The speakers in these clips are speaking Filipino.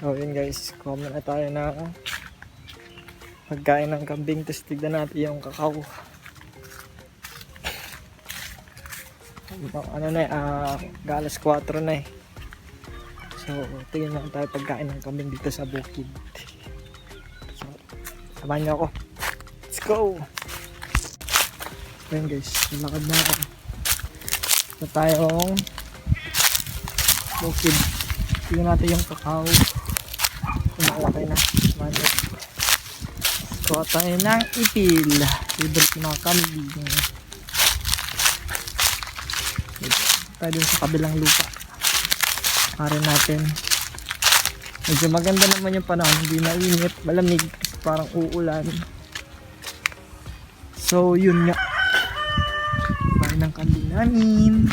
So yun guys, comment na tayo na pagkain ng kambing. Tapos tignan natin yung kakao. Ano na galas 4 na eh. So tignan natin tayo pagkain ng kambing dito sa bukid. So samahan niyo ako. Let's go! Ayun guys, nalakad na ako. Ito tayong bukid. Tignan natin yung kakao. Kumalaki na. Kuha tayo ng ipil. Favorite mga kambing. Tayo dun sa kabilang lupa. Karin natin. Medyo maganda naman yung panahon. Hindi mainit. Malamig. Parang uulan. So yun nga. Bahay ng kambing namin.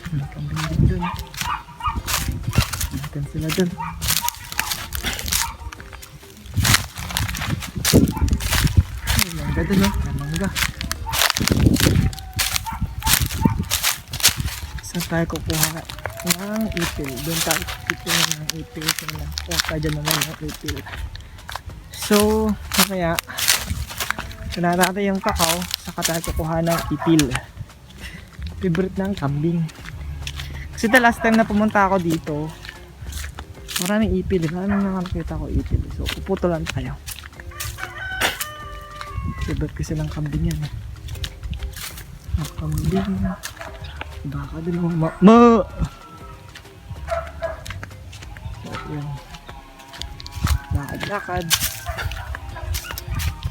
May kambing din dun. Natin sila dun. Ay, mangga dun o. Mangga. Saan tayo kukuha ng ipil? Doon tayo kukuha ng ipil. O, tayo naman ng ipil. So, kaya kaya natin yung kakao, saka tayo kukuha ng ipil. Favorite ng kambing. Kasi the last time na pumunta ako dito, maraming ipil. Ano nakakita ko ipil. So, puputo lang tayo. Favorite kasi ng kambing yan. Ang kambing. Baka din mo. So, yun. Lakad-lakad.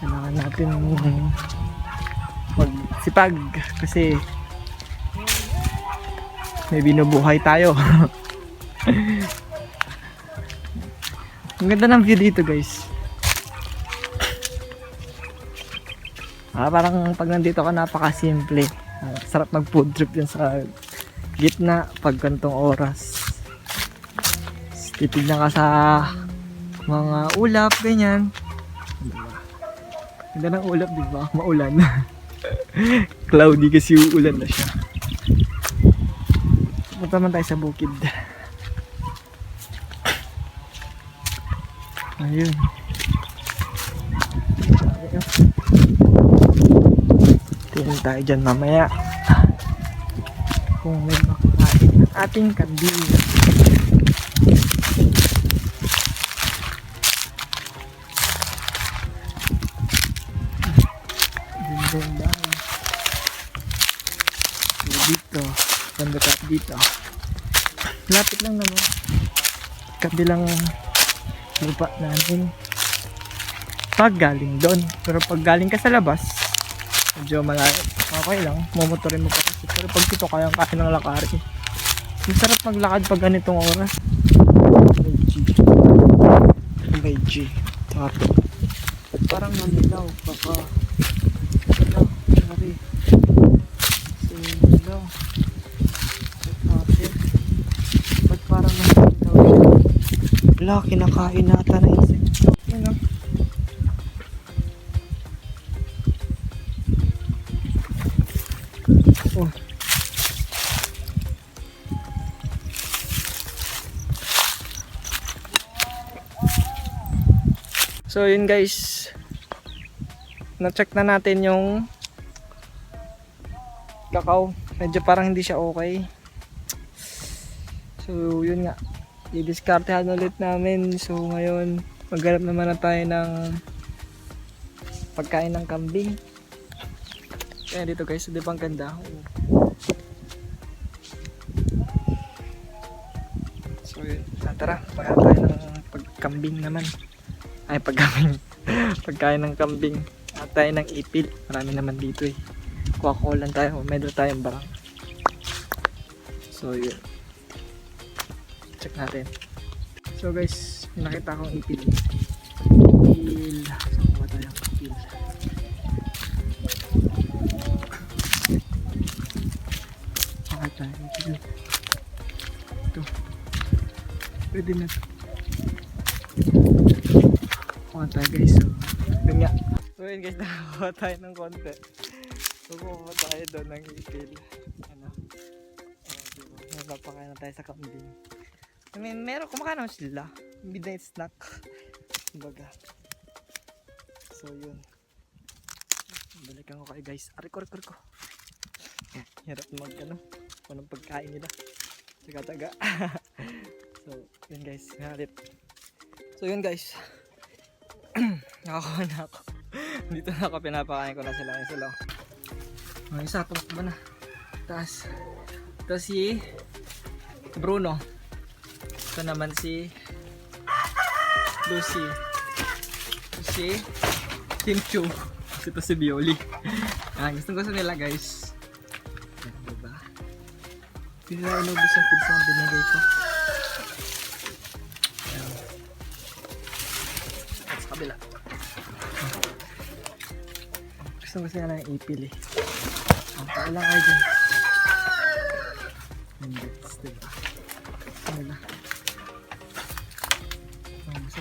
Kailangan natin magsipag kasi may binubuhay tayo. Ang ganda ng view dito guys. Parang pag nandito ka napakasimple. Sarap mag food trip dyan sa gitna pag gantong oras. Titignan ka sa mga ulap ganyan. Ganda ng ulap, diba? Maulan. Cloudy kasi uulan na siya. Punta man tayo sa bukid. Ayun. Tingnan tayo dyan mamaya. Kung may makakain ng ating kambing. Dito, pandakat dito. Lapit lang naman. Kabilang lupa namin. Pag galing doon. Pero pag galing ka sa labas, medyo malayo. Okay lang, mumotorin mo pa kasi. Pero pag dito kayang kaya ng lakarin. Ang sarap maglakad pag ganitong oras. May G. Tato. Parang namilaw. Baka sorry. Hello. Ba't parang namilaw siya? Wala, kinakain nata na insekto. Yun o. Oh. So yun guys, na-check na natin yung kakao. Medyo parang hindi siya okay. So yun nga, i-discartehan ulit namin. So ngayon maghanap naman na tayo ng pagkain ng kambing. Kaya dito guys, di ba ang ganda? So yun, tara, maghanap tayo ng pagkambing naman. Ay, pagkambing. Pagkain ng kambing. At tayo ng ipil. Marami naman dito eh. Kuha lang tayo. May dala tayong barang. So yun. Check natin. So guys, nakita akong ipil. Ipil. Saan kuha tayong ipil? Kuha tayo ipil. Ito. Pwede na ito. Kuha tayo guys. So yun nga. So yun guys, nakakuha tayo ng konti. So kuha tayo doon ng ipil. Ano? Diba? Magpapakain na tayo sa kambing. I mean, meron, kumakain naman sila. Midnight snack. Kumbaga. So, yun. Balikan ko kayo guys. Aray ko. Hirap mag, anong pagkain nila. Taga-taga. So, yun guys. Ngalit. So, yun guys. Nakakuha na ako. Dito na ako, pinapakain ko na sila. Yung sila. Ang isa, tumakbo na. Taas. Ito si Bruno. Ito naman si Lucy. Ito si Kim Chu. Ito si Bioli. Gusto nila guys. Yan, diba? Hindi na inubos yung feeds na binigay ko. Yan. At sa kabila. Gusto nila ng ipil eh. Ang paalang kayo dyan. Hindi. Diba? Nila.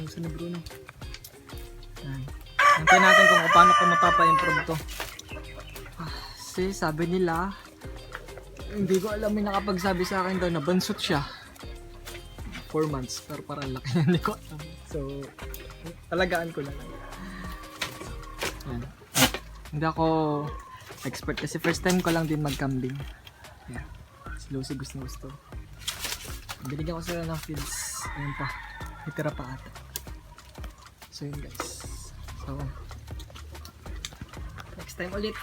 Gusto ni Bruno. Yan. Antayin natin kung paano ko mapapa-improve to. Kasi sabi nila, hindi ko alam, may nakapagsabi sa akin daw na bansot siya. 4 months, pero parang laki na, hindi ko alam. So, talagaan ko lang. Yan. Hindi ako expert kasi first time ko lang din magkambing. Yeah. Si Lucy gusto. Binigyan ko sila ng feeds. Ayun pa. Itira pa ata. So yun guys. So next time ulit.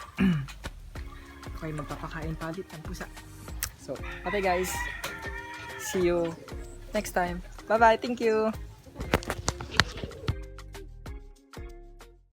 Okay, magpapakain pa ulit ng pusa. So, okay guys. See you next time. Bye bye. Thank you.